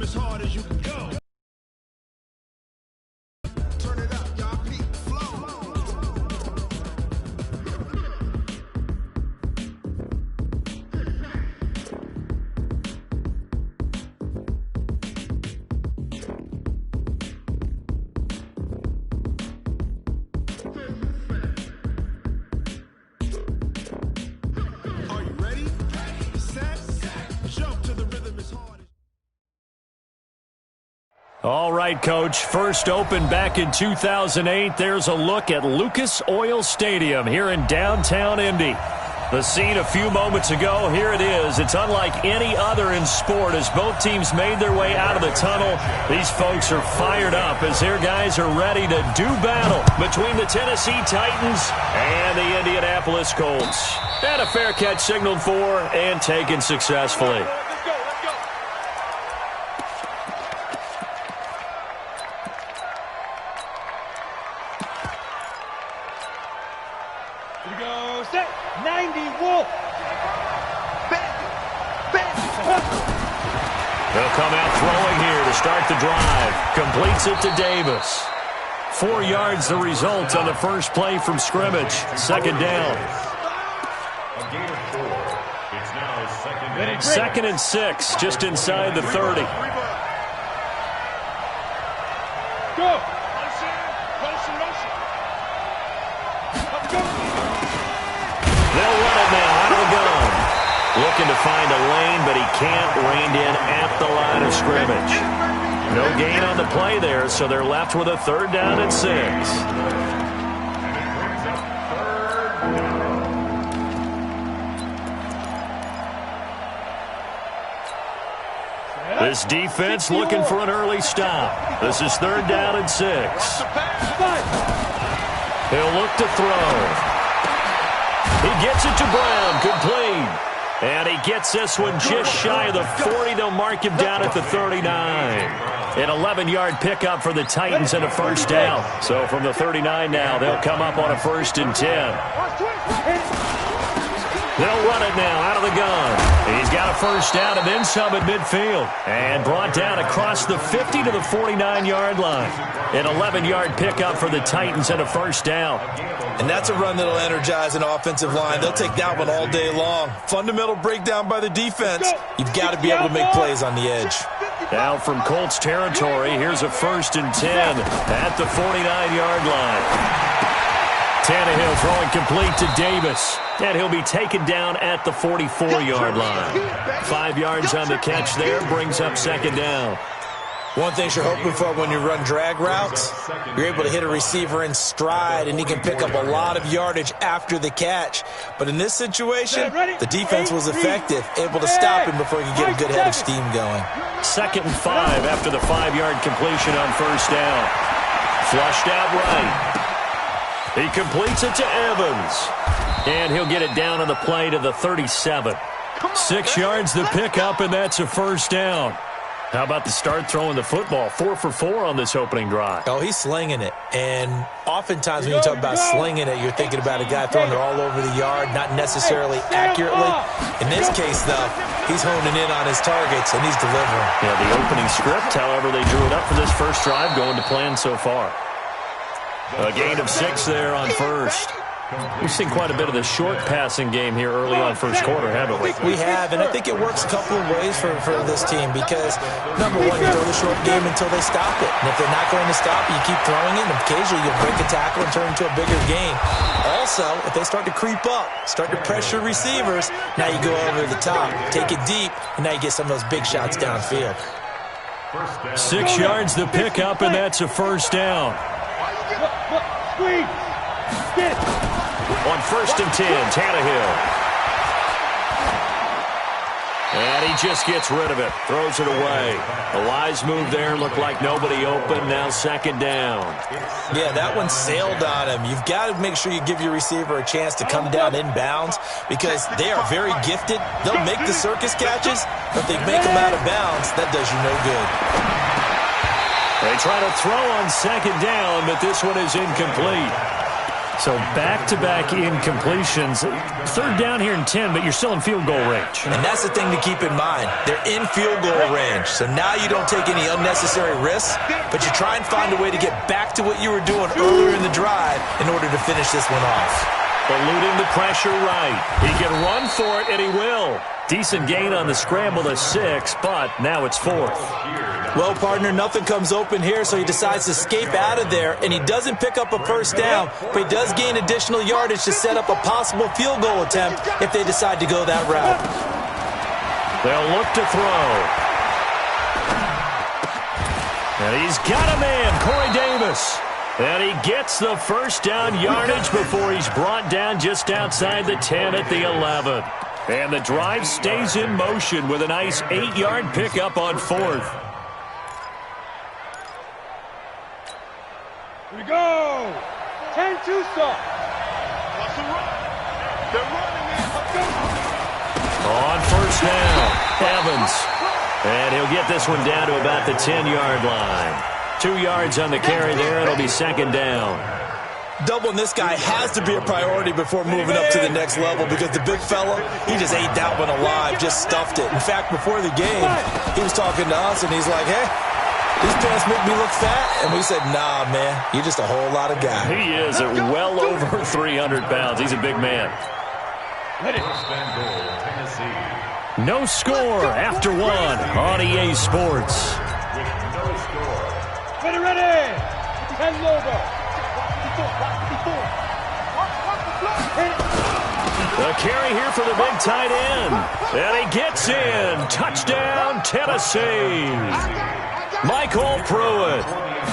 as hard as you can go. Turn it up, y'all. Beat flow. Are you ready? Set. Jump to the rhythm as hard as... All right, Coach. First opened back in 2008. There's a look at Lucas Oil Stadium here in downtown Indy. The scene a few moments ago, here it is. It's unlike any other in sport as both teams made their way out of the tunnel. These folks are fired up as their guys are ready to do battle between the Tennessee Titans and the Indianapolis Colts. And a fair catch signaled for and taken successfully. Here we go, set, 90, Wolf. They'll come out throwing here to start the drive. Completes it to Davis. 4 yards the result on the first play from scrimmage. Second down. Second and 6, just inside the 30. Go. They'll run it now out of the gun. Looking to find a lane, but he can't. Reined in at the line of scrimmage. No gain on the play there, so they're left with a third down and 6. This defense looking for an early stop. This is third down and 6. He'll look to throw. He gets it to Brown, complete. And he gets this one just shy of the 40. They'll mark him down at the 39. An 11-yard pickup for the Titans and a first down. So from the 39 now, they'll come up on a 1st and 10. They'll run it now out of the gun. He's got a first down and then some at midfield. And brought down across the 50 to the 49-yard line. An 11-yard pickup for the Titans and a first down. And that's a run that'll energize an offensive line. They'll take that one all day long. Fundamental breakdown by the defense. You've got to be able to make plays on the edge. Now from Colts territory, here's a 1st and 10 at the 49-yard line. Tannehill throwing complete to Davis. And he'll be taken down at the 44-yard line. 5 yards on the catch there, brings up second down. One thing you're hoping for when you run drag routes, you're able to hit a receiver in stride, and he can pick up a lot of yardage after the catch. But in this situation, the defense was effective, able to stop him before he could get a good head of steam going. 2nd and 5 after the 5-yard completion on first down. Flushed out right. He completes it to Evans. And he'll get it down on the play to the 37. 6 yards the pickup, and that's a first down. How about the start throwing the football? 4 for 4 on this opening drive. Oh, he's slinging it. And oftentimes when you talk about slinging it, you're thinking about a guy throwing it all over the yard, not necessarily accurately. In this case, though, he's honing in on his targets, and he's delivering. Yeah, the opening script, however, they drew it up for this first drive, going to plan so far. A gain of 6 there on first. We've seen quite a bit of the short passing game here early on first quarter, haven't we? We have, and I think it works a couple of ways for this team because, number one, you throw the short game until they stop it. And if they're not going to stop it, you keep throwing it, and occasionally you'll break a tackle and turn it into a bigger game. Also, if they start to creep up, start to pressure receivers, now you go over the top, take it deep, and now you get some of those big shots downfield. 6 yards the pickup, and that's a first down. Squeeze. Get. On 1st and 10, Tannehill. And he just gets rid of it, throws it away. A wise move there, looked like nobody open, now second down. Yeah, that one sailed on him. You've got to make sure you give your receiver a chance to come down inbounds because they are very gifted. They'll make the circus catches, but if they make them out of bounds, that does you no good. They try to throw on second down, but this one is incomplete. So back-to-back incompletions. Third down here in 10, but you're still in field goal range. And that's the thing to keep in mind. They're in field goal range. So now you don't take any unnecessary risks, but you try and find a way to get back to what you were doing earlier in the drive in order to finish this one off. Eluding the pressure right. He can run for it, and he will. Decent gain on the scramble to 6, but now it's 4th. Well, partner, nothing comes open here, so he decides to escape out of there, and he doesn't pick up a first down, but he does gain additional yardage to set up a possible field goal attempt if they decide to go that route. They'll look to throw. And he's got a man, Corey Davis. And he gets the first down yardage before he's brought down just outside the 10 at the 11. And the drive stays in motion with a nice 8-yard pickup on 4th. Here we go. 10-2 stop. On first down, Evans. And he'll get this one down to about the 10-yard line. 2 yards on the carry there. It'll be second down. Doubling this guy has to be a priority before moving up to the next level because the big fella, he just ate that one alive, just stuffed it. In fact, before the game, he was talking to us, and he's like, hey, these pants make me look fat. And we said, nah, man, you're just a whole lot of guy. He is at well over 300 pounds. He's a big man. No score after 1 on EA Sports. Ready. 10 logo. The carry here for the big tight end. And he gets in. Touchdown, Tennessee. Michael Pruitt,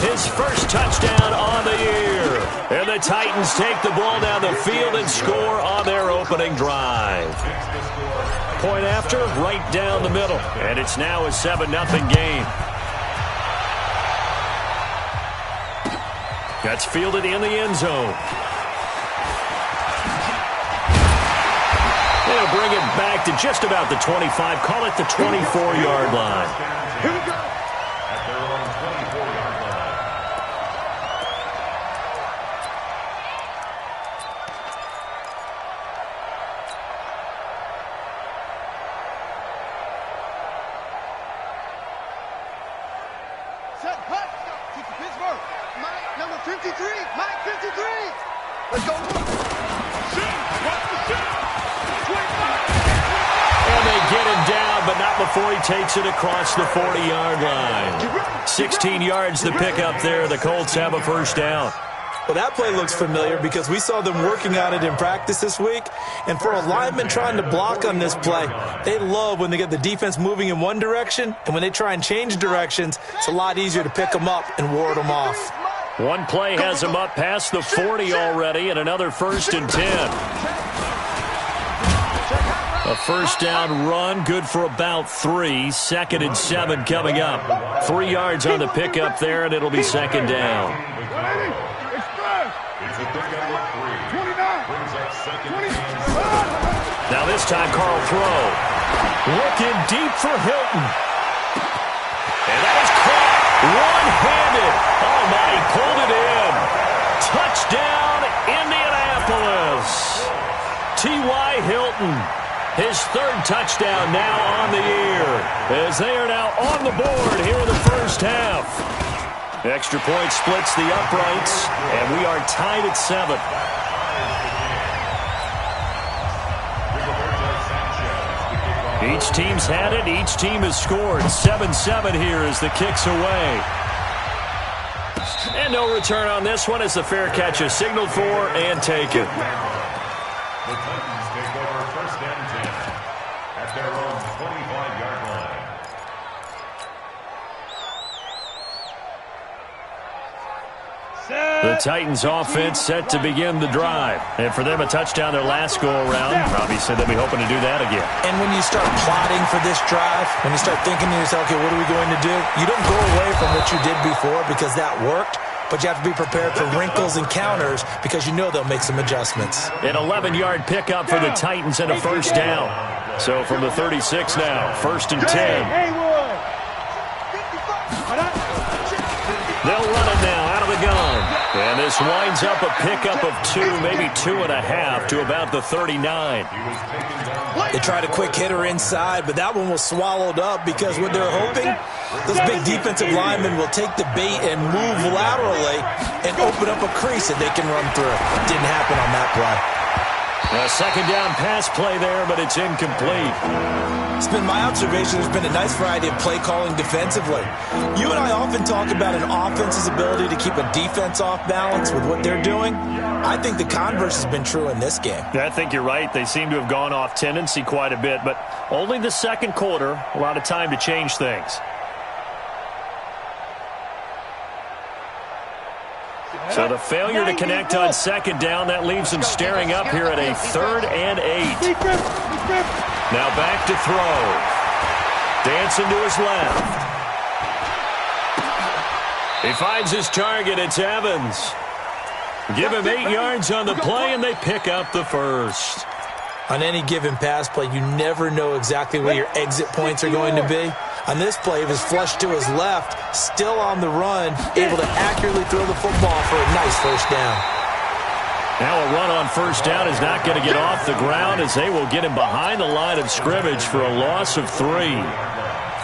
his first touchdown on the year. And the Titans take the ball down the field and score on their opening drive. Point after, right down the middle. And it's now a 7-0 game. That's fielded in the end zone. They'll bring it back to just about the 25. Call it the 24-yard line. Here we go. At their own 24-yard line. Set, hut. Keep the Pittsburgh. Mike, number 53. Mike, 53. Let's go. And they get him down, but not before he takes it across the 40-yard line. 16 yards to pick up there. The Colts have a first down. Well, that play looks familiar because we saw them working on it in practice this week. And for a lineman trying to block on this play, they love when they get the defense moving in one direction. And when they try and change directions, it's a lot easier to pick them up and ward them off. One play has him up past the 40 already, and another 1st and 10. A first down run, good for about 3. 2nd and 7 coming up. 3 yards on the pickup there, and it'll be second down. Now this time, Carl throw. Looking deep for Hilton. And that is caught one-handed. Oh, my, he pulled it in. Touchdown, Indianapolis. T.Y. Hilton. His 3rd touchdown now on the year, as they are now on the board here in the first half. Extra point splits the uprights, and we are tied at 7. Each team's had it. Each team has scored. 7-7 here as the kick's away. And no return on this one as the fair catch is signaled for and taken. The Titans take over 1st and 10 at their own 25-yard line. The Titans offense set to begin the drive. And for them, a touchdown their last go-around. Obviously, they'll be hoping to do that again. And when you start plotting for this drive, when you start thinking to yourself, okay, what are we going to do? You don't go away from what you did before because that worked, but you have to be prepared for wrinkles and counters because you know they'll make some adjustments. An 11-yard pickup for the Titans and a first down. So from the 36 now, 1st and 10. They'll run it now out of the gun. And this winds up a pickup of 2, maybe 2.5 to about the 39. They tried a quick hitter inside, but that one was swallowed up because what they're hoping, those big defensive linemen will take the bait and move laterally and open up a crease that they can run through. Didn't happen on that play. A second down pass play there, but it's incomplete. It's been my observation there's been a nice variety of play calling defensively. You and I often talk about an offense's ability to keep a defense off balance with what they're doing. I think the converse has been true in this game. Yeah, I think you're right. They seem to have gone off tendency quite a bit, but only the second quarter, a lot of time to change things. So the failure to connect on second down, that leaves him staring up here at a 3rd and 8. Now back to throw. Dancing to his left. He finds his target. It's Evans. Give him 8 yards on the play, and they pick up the first. On any given pass play, you never know exactly where your exit points are going to be. On this play, he was flushed to his left, still on the run, able to accurately throw the football for a nice first down. Now a run on first down is not going to get off the ground as they will get him behind the line of scrimmage for a loss of 3.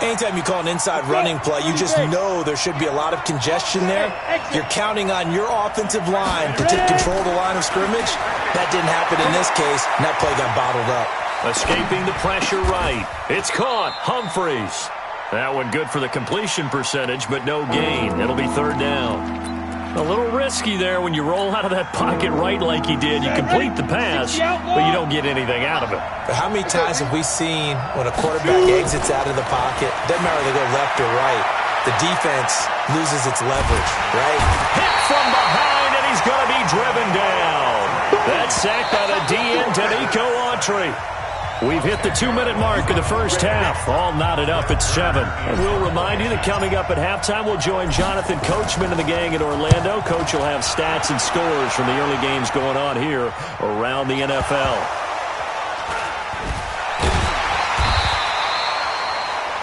Anytime you call an inside running play, you just know there should be a lot of congestion there. You're counting on your offensive line to take control of the line of scrimmage. That didn't happen in this case, and that play got bottled up. Escaping the pressure right. It's caught. Humphreys. That one good for the completion percentage, but no gain. It'll be 3rd down. A little risky there when you roll out of that pocket right like he did. You complete the pass, but you don't get anything out of it. But how many times have we seen when a quarterback exits out of the pocket, doesn't matter whether they go left or right, the defense loses its leverage, right? Hit from behind, and he's going to be driven down. That's sacked by the DN, Danico Autry. We've hit the 2-minute mark of the first half. All knotted up at 7. And we'll remind you that coming up at halftime, we'll join Jonathan Coachman and the gang in Orlando. Coach will have stats and scores from the early games going on here around the NFL.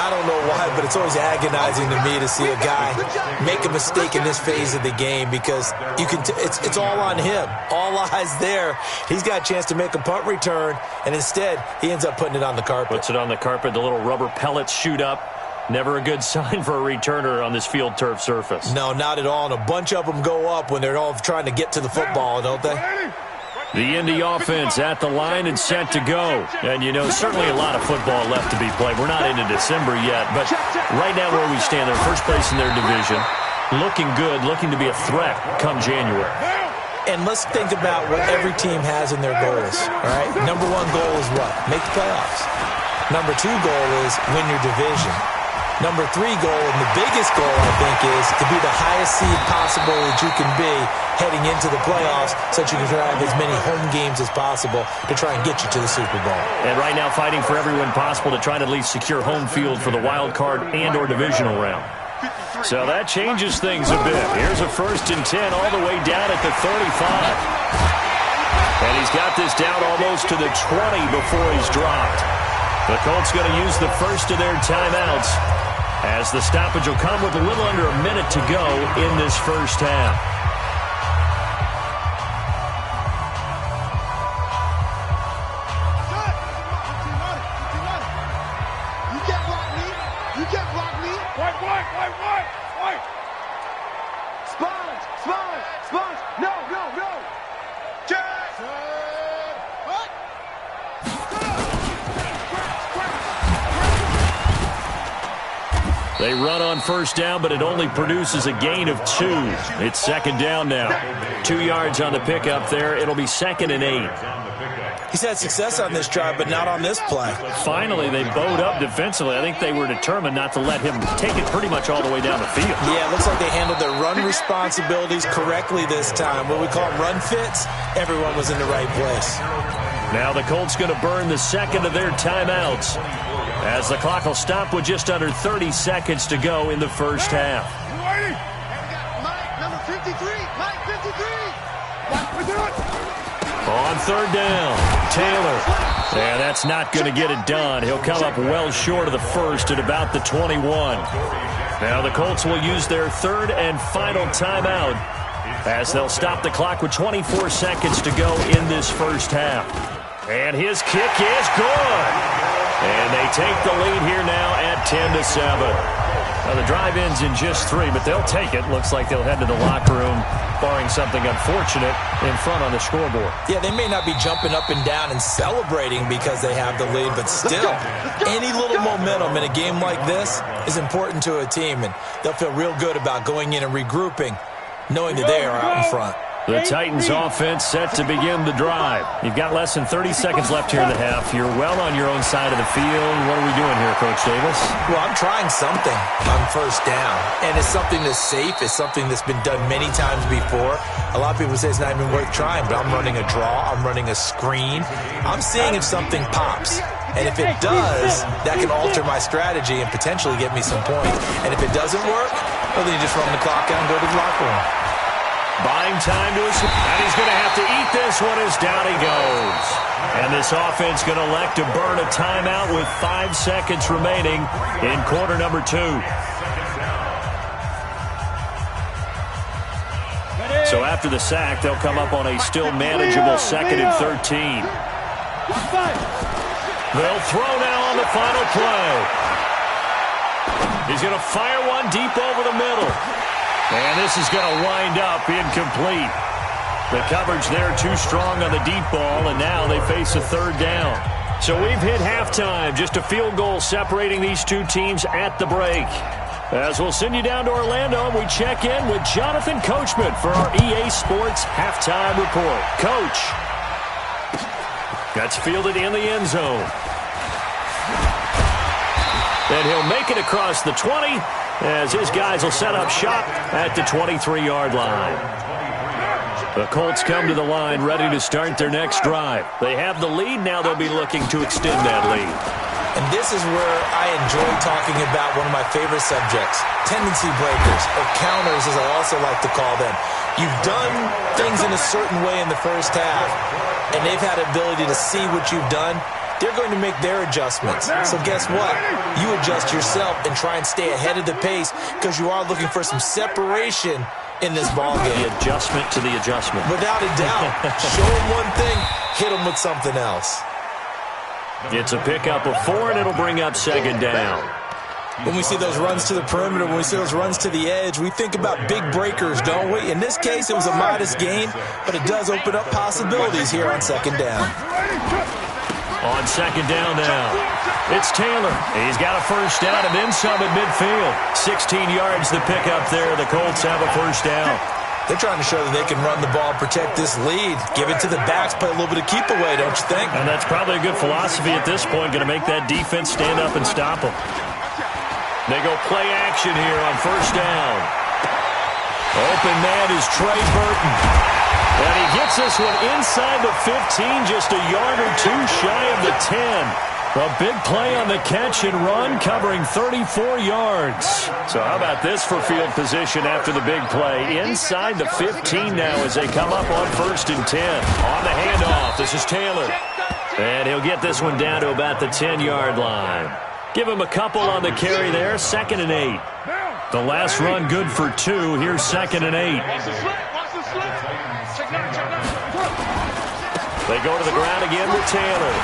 I don't know why, but it's always agonizing to me to see a guy make a mistake in this phase of the game because you can. It's all on him. All eyes there. He's got a chance to make a punt return, and instead he ends up putting it on the carpet. Puts it on the carpet. The little rubber pellets shoot up. Never a good sign for a returner on this field turf surface. No, not at all. And a bunch of them go up when they're all trying to get to the football, don't they? The Indy offense at the line and set to go. And, you know, certainly a lot of football left to be played. We're not into December yet, but right now where we stand, they're first place in their division. Looking good, looking to be a threat come January. And let's think about what every team has in their goals, all right? Number 1 goal is what? Make the playoffs. Number 2 goal is win your division. Number 3 goal, and the biggest goal, I think, is to be the highest seed possible that you can be heading into the playoffs so that you can have as many home games as possible to try and get you to the Super Bowl. And right now fighting for every win possible to try to at least secure home field for the wild card and or divisional round. So that changes things a bit. Here's a 1st and 10 all the way down at the 35. And he's got this down almost to the 20 before he's dropped. The Colts going to use the first of their timeouts as the stoppage will come with a little under a minute to go in this first half. They run on first down, but it only produces a gain of 2. It's second down now. 2 yards on the pickup there. It'll be 2nd and 8. He's had success on this drive, but not on this play. Finally, they bowed up defensively. I think they were determined not to let him take it pretty much all the way down the field. Yeah, it looks like they handled their run responsibilities correctly this time. What we call run fits, everyone was in the right place. Now the Colts going to burn the second of their timeouts as the clock will stop with just under 30 seconds to go in the first half. Mike, number 53. Mike, 53. On third down, Taylor. Yeah, that's not going to get it done. He'll come up well short of the first at about the 21. Now the Colts will use their 3rd and final timeout as they'll stop the clock with 24 seconds to go in this first half. And his kick is good. And they take the lead here now at 10-7. Now, the drive ends in just 3, but they'll take it. Looks like they'll head to the locker room, barring something unfortunate, in front on the scoreboard. Yeah, they may not be jumping up and down and celebrating because they have the lead, but still, any little momentum in a game like this is important to a team, and they'll feel real good about going in and regrouping, knowing that they are out in front. The Titans offense set to begin the drive. You've got less than 30 seconds left here in the half. You're well on your own side of the field. What are we doing here, Coach Davis? Well, I'm trying something on first down, and it's something that's safe. It's something that's been done many times before. A lot of people say it's not even worth trying, but I'm running a draw. I'm running a screen. I'm seeing if something pops. And if it does, that can alter my strategy and potentially get me some points. And if it doesn't work, well, then you just run the clock out and go to the locker room. Buying time to his, and he's going to have to eat this one as down he goes. And this offense going to elect to burn a timeout with 5 seconds remaining in quarter number 2. So after the sack, they'll come up on a still manageable 2nd and 13. They'll throw now on the final play. He's going to fire one deep over the middle. And this is going to wind up incomplete. The coverage there too strong on the deep ball, and now they face a 3rd down. So we've hit halftime. Just a field goal separating these two teams at the break. As we'll send you down to Orlando, and we check in with Jonathan Coachman for our EA Sports Halftime Report. Coach. That's fielded in the end zone. And he'll make it across the 20 as his guys will set up shop at the 23-yard line. The Colts come to the line ready to start their next drive. They have the lead. Now they'll be looking to extend that lead. And this is where I enjoy talking about one of my favorite subjects, tendency breakers, or counters as I also like to call them. You've done things in a certain way in the first half, and they've had the ability to see what you've done. They're going to make their adjustments. So guess what? You adjust yourself and try and stay ahead of the pace because you are looking for some separation in this ball game. The adjustment to the adjustment. Without a doubt. Show them one thing, hit them with something else. It's a pickup of 4, and it'll bring up 2nd down. When we see those runs to the perimeter, when we see those runs to the edge, we think about big breakers, don't we? In this case, it was a modest gain, but it does open up possibilities here on 2nd down. On 2nd down now, it's Taylor. He's got a 1st down and then some at midfield. 16 yards the pickup there. The Colts have a 1st down. They're trying to show that they can run the ball, protect this lead, give it to the backs, play a little bit of keep away, don't you think? And that's probably a good philosophy at this point, going to make that defense stand up and stop them. They go play action here on 1st down. Open man is Trey Burton. And he gets this one inside the 15, just a yard or 2 shy of the 10. A big play on the catch and run, covering 34 yards. So how about this for field position after the big play? Inside the 15 now as they come up on 1st and 10. On the handoff, this is Taylor. And he'll get this one down to about the 10-yard line. Give him a couple on the carry there, 2nd and 8. The last run good for 2. Here's 2nd and 8. They go to the ground again with Taylor.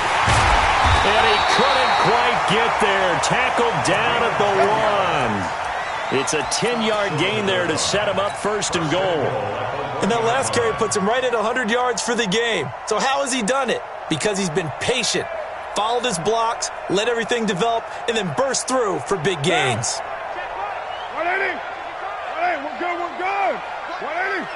And he couldn't quite get there. Tackled down at the 1. It's a 10-yard gain there to set him up 1st and goal. And that last carry puts him right at 100 yards for the game. So how has he done it? Because he's been patient, followed his blocks, let everything develop, and then burst through for big gains. 180. 180. We're good. We're good. 180.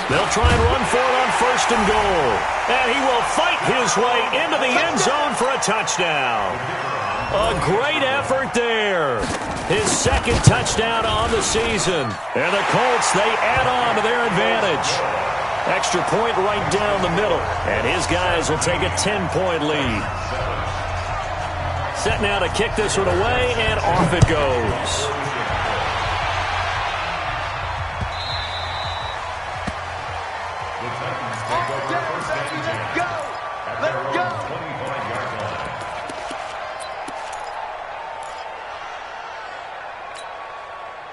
They'll try and run for it on 1st and goal. And he will fight his way into the end zone for a touchdown. A great effort there. His 2nd touchdown on the season. And the Colts, they add on to their advantage. Extra point right down the middle. And his guys will take a 10-point lead. Set now to kick this one away, and off it goes.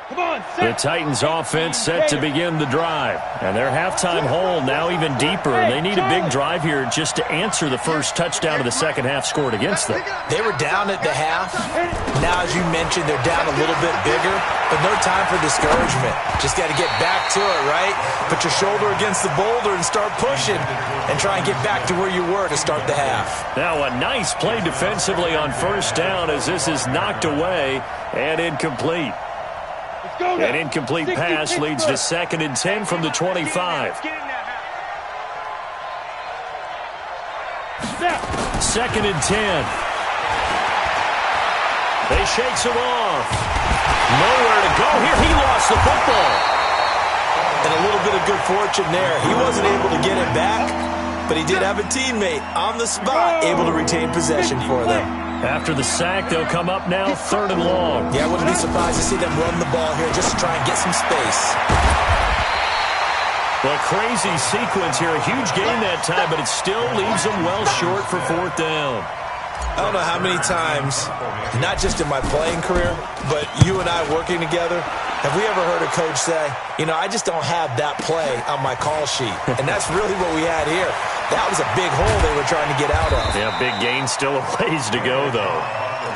Come on, The Titans offense set to begin the drive. And their halftime hole now even deeper. And they need a big drive here just to answer the first touchdown of the second half scored against them. They were down at the half. Now, as you mentioned, they're down a little bit bigger, but no time for discouragement. Just got to get back to it, right? Put your shoulder against the boulder and start pushing and try and get back to where you were to start the half. Now a nice play defensively on first down as this is knocked away and incomplete. An incomplete pass leads to 2nd and 10 from the 25. 2nd and 10. They shakes him off. Nowhere to go here. He lost the football. And a little bit of good fortune there. He wasn't able to get it back, but he did have a teammate on the spot able to retain possession for them. After the sack, they'll come up now 3rd and long. Yeah, I wouldn't be surprised to see them run the ball here just to try and get some space. Well, crazy sequence here. A huge gain that time, but it still leaves them well short for 4th down. I don't know how many times, not just in my playing career, but you and I working together, have we ever heard a coach say, you know, I just don't have that play on my call sheet. And that's really what we had here. That was a big hole they were trying to get out of. Yeah, big gain, still a ways to go, though.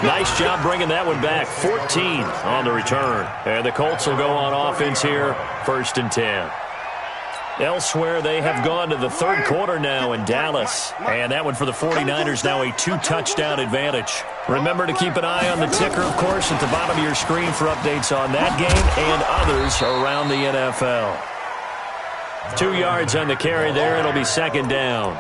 Nice job bringing that one back. 14 on the return. And the Colts will go on offense here, 1st and 10. Elsewhere, they have gone to the 3rd quarter now in Dallas. And that one for the 49ers, now a 2-touchdown advantage. Remember to keep an eye on the ticker, of course, at the bottom of your screen for updates on that game and others around the NFL. 2 yards on the carry there. It'll be 2nd down.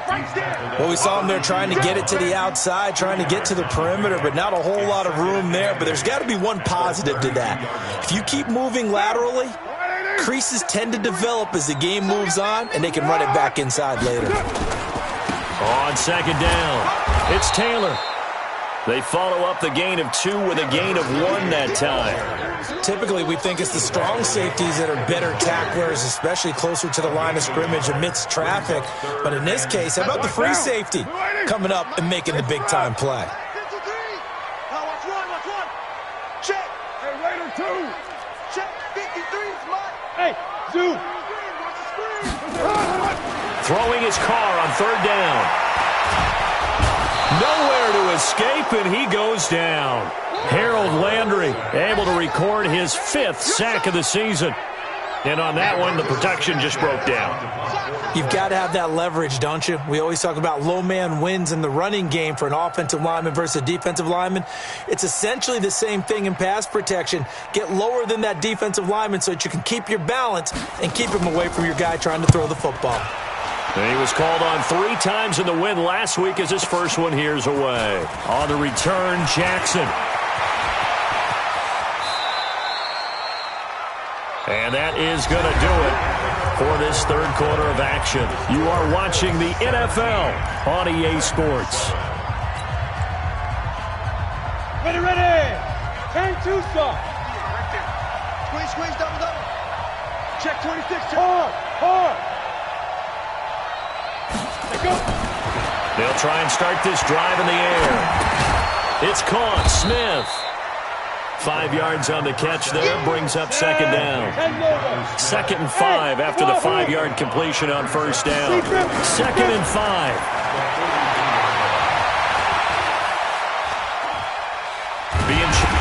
Well, we saw them there trying to get it to the outside, trying to get to the perimeter, but not a whole lot of room there. But there's got to be one positive to that. If you keep moving laterally, creases tend to develop as the game moves on, and they can run it back inside later. On 2nd down, it's Taylor. They follow up the gain of 2 with a gain of 1 that time. Typically, we think it's the strong safeties that are better tacklers, especially closer to the line of scrimmage amidst traffic. But in this case, how about the free safety coming up and making the big-time play? 53. Now watch one. Check. Hey, Raider 2. Check. 53 is mine. Hey, Zoo. Watch the screen. Throwing his car on 3rd down. Nowhere to escape, and he goes down. Harold Landry able to record his 5th sack of the season. And on that one, the protection just broke down. You've got to have that leverage, don't you? We always talk about low man wins in the running game for an offensive lineman versus a defensive lineman. It's essentially the same thing in pass protection. Get lower than that defensive lineman so that you can keep your balance and keep him away from your guy trying to throw the football. And he was called on 3 times in the win last week as his first one here's away. On the return, Jackson. And that is going to do it for this 3rd quarter of action. You are watching the NFL on EA Sports. Ready. Turn 2 stop. Squeeze, double. Check 26. Hard. Let's go. They'll try and start this drive in the air. It's caught. Smith. 5 yards on the catch there, brings up 2nd down. 2nd and 5 after the 5-yard completion on 1st down. 2nd and 5.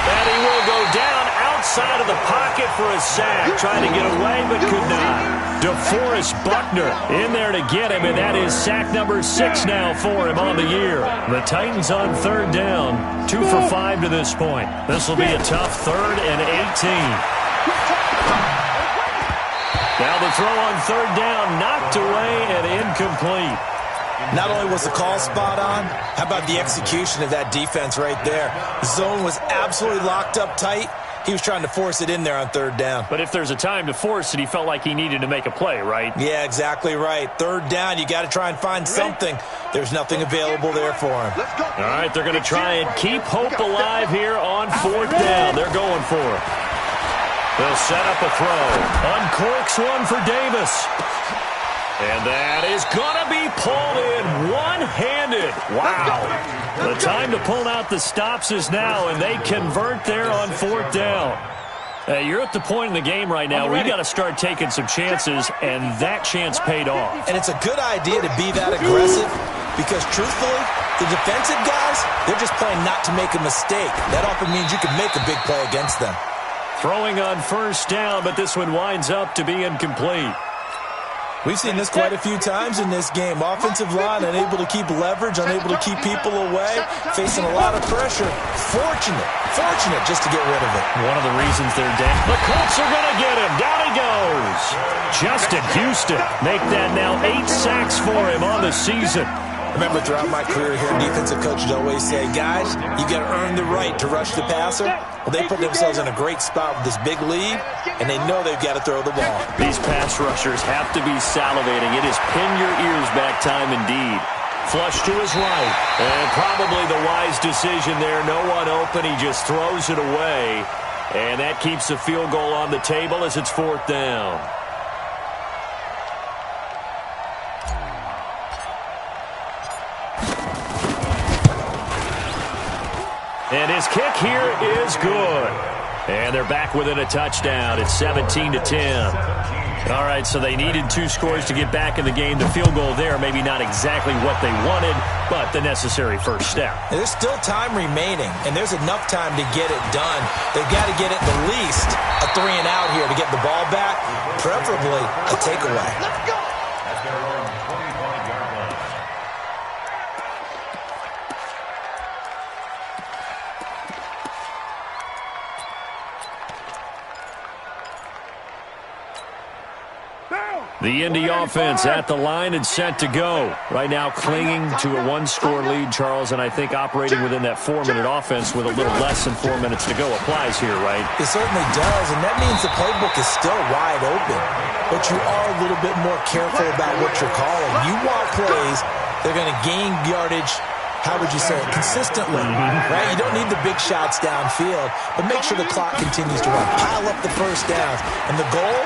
And he will go down outside of the pocket for a sack. Trying to get away, but could not. DeForest Buckner in there to get him, and that is sack number 6 now for him on the year. The Titans on 3rd down, 2 for 5 to this point. This will be a tough 3rd and 18. Now the throw on 3rd down, knocked away and incomplete. Not only was the call spot on, how about the execution of that defense right there? The zone was absolutely locked up tight. He was trying to force it in there on 3rd down. But if there's a time to force it, he felt like he needed to make a play, right? Yeah, exactly right. 3rd down, you got to try and find something. There's nothing available there for him. All right, they're going to try and keep hope alive here on 4th down. They're going for it. They'll set up a throw. Uncorks one for Davis. And that is going to be pulled in one-handed. Wow. The time to pull out the stops is now, and they convert there on 4th down. You're at the point in the game right now where you got to start taking some chances, and that chance paid off. And it's a good idea to be that aggressive because, truthfully, the defensive guys, they're just playing not to make a mistake. That often means you can make a big play against them. Throwing on first down, but this one winds up to be incomplete. We've seen this quite a few times in this game. Offensive line unable to keep leverage, unable to keep people away, facing a lot of pressure. Fortunate just to get rid of it. One of the reasons they're down. The Colts are going to get him. Down he goes. Justin Houston make that now 8 sacks for him on the season. Remember, throughout my career here, defensive coaches always say, guys, you got to earn the right to rush the passer. Well, they put themselves in a great spot with this big lead, and they know they've got to throw the ball. These pass rushers have to be salivating. It is pin your ears back time indeed. Flush to his right, and probably the wise decision there. No one open. He just throws it away, and that keeps the field goal on the table as it's 4th down. And his kick here is good. And they're back within a touchdown. It's 17-10. All right, so they needed 2 scores to get back in the game. The field goal there, maybe not exactly what they wanted, but the necessary first step. There's still time remaining, and there's enough time to get it done. They've got to get at the least a 3-and-out here to get the ball back, preferably a takeaway. Let's go. At their own 25-yard line. The Indy offense at the line and set to go. Right now clinging to a 1-score lead, Charles, and I think operating within that 4-minute offense with a little less than 4 minutes to go applies here, right? It certainly does, and that means the playbook is still wide open. But you are a little bit more careful about what you're calling. You want plays that are going to gain yardage, how would you say it, consistently, right? You don't need the big shots downfield, but make sure the clock continues to run. Pile up the first downs. And the goal?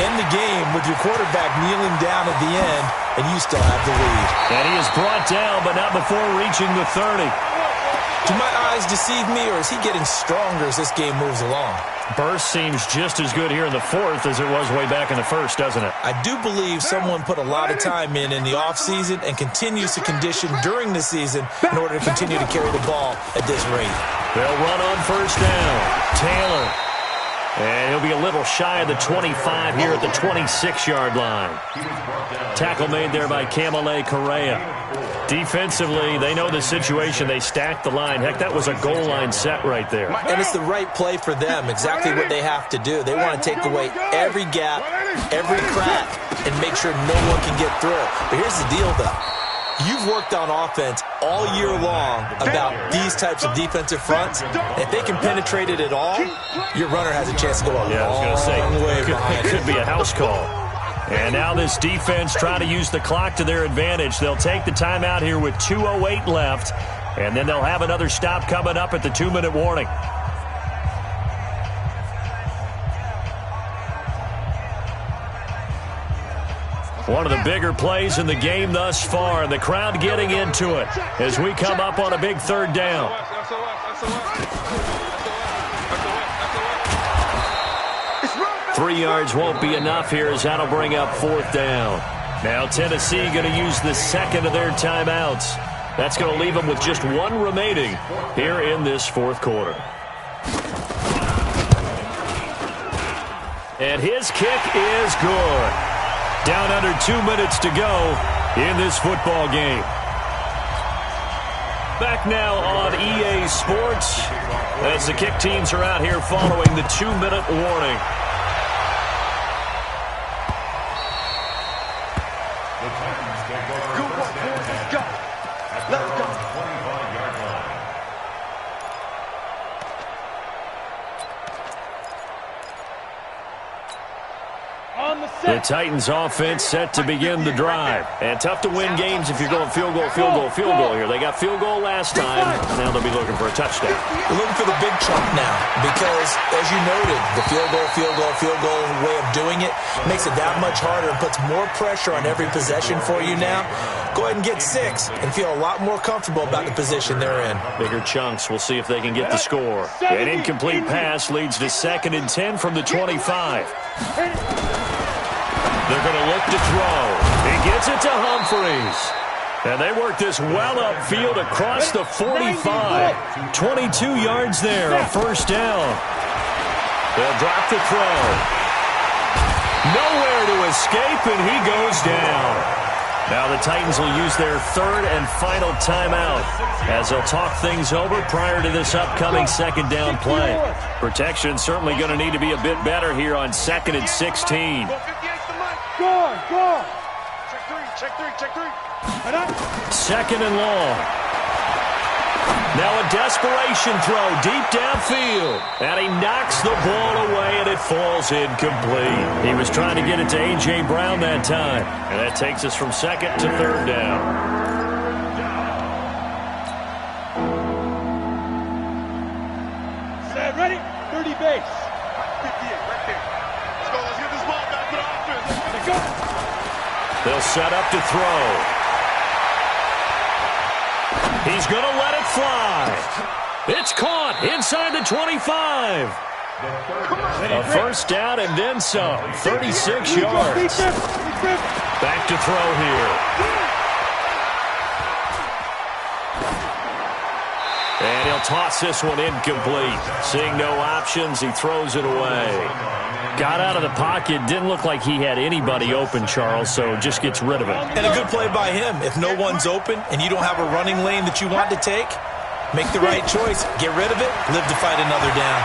End the game with your quarterback kneeling down at the end, and you still have the lead. And he is brought down, but not before reaching the 30. Do my eyes deceive me, or is he getting stronger as this game moves along? Burst seems just as good here in the 4th as it was way back in the 1st, doesn't it? I do believe someone put a lot of time in the offseason and continues to condition during the season in order to continue to carry the ball at this rate. They'll run on first down. Taylor. And he'll be a little shy of the 25 here at the 26-yard line. Tackle made there by Kamale Correa. Defensively, they know the situation. They stack the line. Heck, that was a goal line set right there. And it's the right play for them, exactly what they have to do. They want to take away every gap, every crack, and make sure no one can get through. But here's the deal, though. You've worked on offense all year long about these types of defensive fronts. If they can penetrate it at all, your runner has a chance to go a long way behind. It could be a house call. And now this defense trying to use the clock to their advantage. They'll take the timeout here with 2:08 left, and then they'll have another stop coming up at the 2-minute warning. One of the bigger plays in the game thus far, and the crowd getting into it as we come up on a big 3rd down. 3 yards won't be enough here as that'll bring up 4th down. Now Tennessee going to use the 2nd of their timeouts. That's going to leave them with just 1 remaining here in this 4th quarter. And his kick is good. Down under 2 minutes to go in this football game. Back now on EA Sports as the kick teams are out here following the 2-minute warning. The Titans take over first and 10. Let's go. At their own 25-yard line. The Titans offense set to begin the drive. And tough to win games if you're going field goal here. They got field goal last time. Now they'll be looking for a touchdown. They're looking for the big chunk now because, as you noted, the field goal way of doing it makes it that much harder and puts more pressure on every possession for you now. Go ahead and get 6 and feel a lot more comfortable about the position they're in. Bigger chunks. We'll see if they can get the score. An incomplete pass leads to 2nd and 10 from the 25. They're going to look to throw. He gets it to Humphreys. And they work this well upfield across the 45. 22 yards there, a first down. They'll drop the throw. Nowhere to escape, and he goes down. Now the Titans will use their 3rd and final timeout as they'll talk things over prior to this upcoming 2nd down play. Protection certainly going to need to be a bit better here on 2nd and 16. Go on. Check three. 2nd and long. Now a desperation throw deep downfield. And he knocks the ball away, and it falls incomplete. He was trying to get it to A.J. Brown that time. And that takes us from 2nd to 3rd down. Set, ready? 30 base. 58, right there. Let's get this ball back to the offense. Let's go. They'll set up to throw. He's going to let it fly. It's caught inside the 25. A first down and then some. 36 yards. Back to throw here. And he'll toss this one incomplete. Seeing no options, he throws it away. Got out of the pocket. Didn't look like he had anybody open, Charles, so just gets rid of it. And a good play by him. If no one's open and you don't have a running lane that you want to take, make the right choice. Get rid of it. Live to fight another down.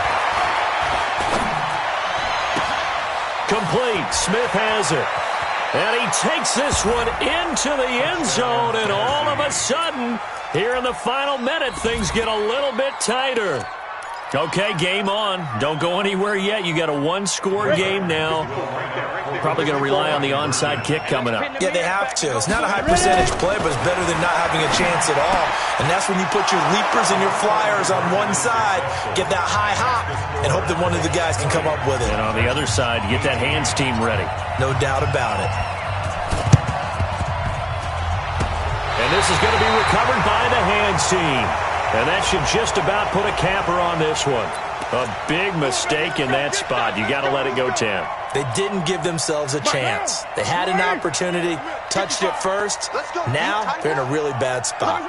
Complete. Smith has it. And he takes this one into the end zone, and all of a sudden, here in the final minute, things get a little bit tighter. Okay, game on. Don't go anywhere yet. You got a one-score game now. Probably going to rely on the onside kick coming up. Yeah, they have to. It's not a high-percentage play, but it's better than not having a chance at all. And that's when you put your leapers and your flyers on one side, get that high hop, and hope that one of the guys can come up with it. And on the other side, get that hands team ready. No doubt about it. And this is going to be recovered by the hands team. And that should just about put a capper on this one. A big mistake in that spot. You got to let it go 10. They didn't give themselves a chance. They had an opportunity, touched it first. Now they're in a really bad spot.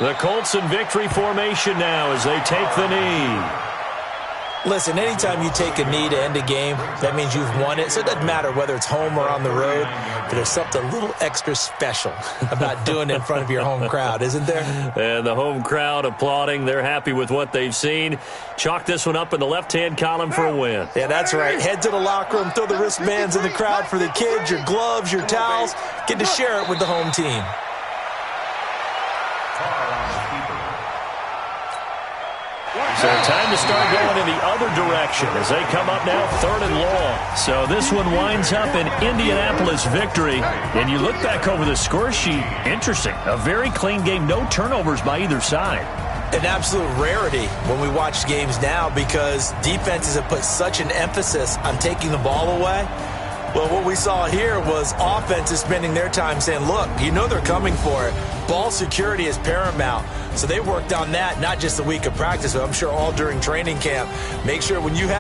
The Colts in victory formation now as they take the knee. Listen, anytime you take a knee to end a game, that means you've won it. So it doesn't matter whether it's home or on the road, but there's something a little extra special about doing it in front of your home crowd, isn't there? And the home crowd applauding. They're happy with what they've seen. Chalk this one up in the left-hand column for a win. Yeah, that's right. Head to the locker room, throw the wristbands in the crowd for the kids, your gloves, your towels. Get to share it with the home team. So time to start going in the other direction as they come up now 3rd and long. So this one winds up in Indianapolis victory. And you look back over the score sheet, interesting. A very clean game, no turnovers by either side. An absolute rarity when we watch games now because defenses have put such an emphasis on taking the ball away. Well, what we saw here was offenses spending their time saying, look, you know they're coming for it. Ball security is paramount. So they worked on that, not just the week of practice, but I'm sure all during training camp. Make sure when you have